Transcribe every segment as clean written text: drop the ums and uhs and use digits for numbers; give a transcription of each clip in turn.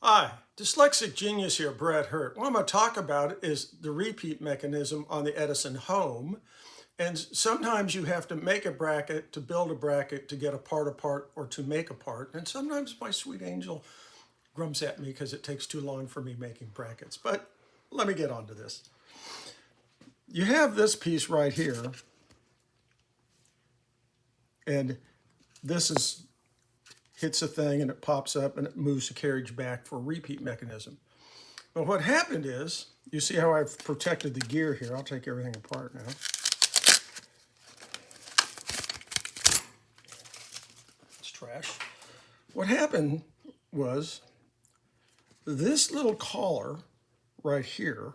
Hi, dyslexic genius here, Brett Hurt. What I'm going to talk about is the repeat mechanism on the Edison Home. And sometimes you have to make a bracket to build a bracket to get a part apart or to make a part. And sometimes my sweet angel grumps at me because it takes too long for me making brackets. But let me get on to this. You have this piece right here. And this hits a thing and it pops up and it moves the carriage back for a repeat mechanism. But what happened is, you see how I've protected the gear here. I'll take everything apart now. It's trash. What happened was this little collar right here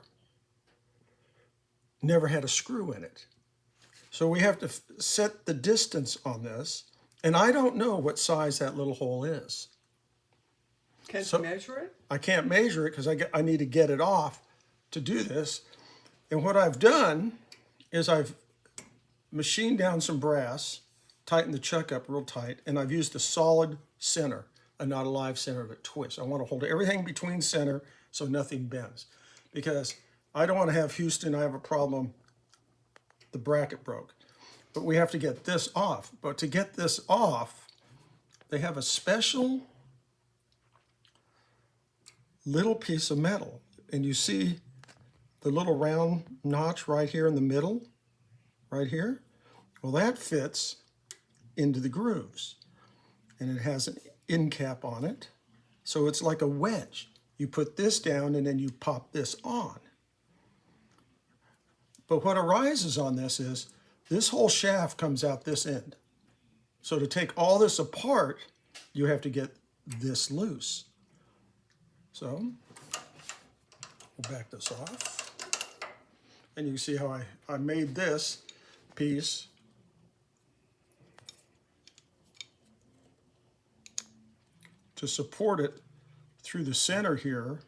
never had a screw in it. So we have to set the distance on this. And I don't know what size that little hole is. Can't you measure it? I can't measure it because I need to get it off to do this. And what I've done is I've machined down some brass, tightened the chuck up real tight, and I've used a solid center and not a live center that twists. I want to hold everything between center so nothing bends. Because I don't want to have Houston, I have a problem, the bracket broke. But we have to get this off. But to get this off, they have a special little piece of metal. And you see the little round notch right here in the middle, right here? Well, that fits into the grooves. And it has an end cap on it. So it's like a wedge. You put this down and then you pop this on. But what arises on this is, this whole shaft comes out this end. So to take all this apart, you have to get this loose. So we'll back this off. And you can see how I made this piece to support it through the center here,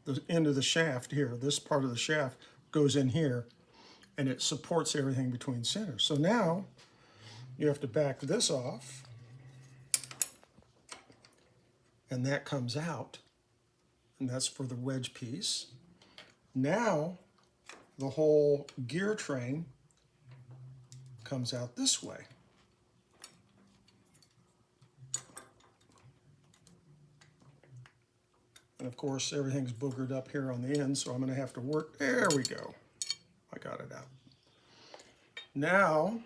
the end of the shaft here. This part of the shaft goes in here. And it supports everything between centers. So now you have to back this off, and that comes out, and that's for the wedge piece. Now the whole gear train comes out this way. And of course everything's boogered up here on the end, so I'm going to have to work. There we go. I got it out. Now,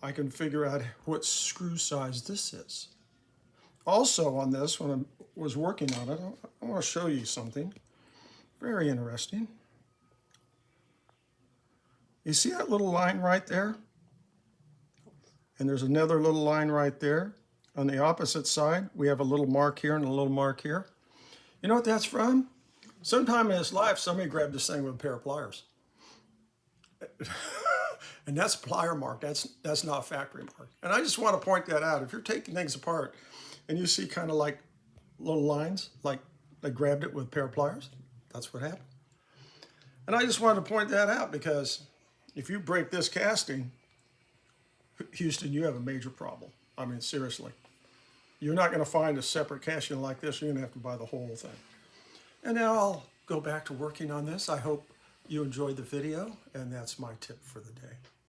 I can figure out what screw size this is. Also on this, when I was working on it, I want to show you something very interesting. You see that little line right there? And there's another little line right there. On the opposite side, we have a little mark here and a little mark here. You know what that's from? Sometime in his life, somebody grabbed this thing with a pair of pliers. And that's a plier mark. That's not a factory mark. And I just want to point that out. If you're taking things apart and you see kind of like little lines, like they grabbed it with a pair of pliers, that's what happened. And I just wanted to point that out because if you break this casting, Houston, you have a major problem. I mean, seriously. You're not going to find a separate casting like this. You're going to have to buy the whole thing. And now I'll go back to working on this. I hope you enjoyed the video, and that's my tip for the day.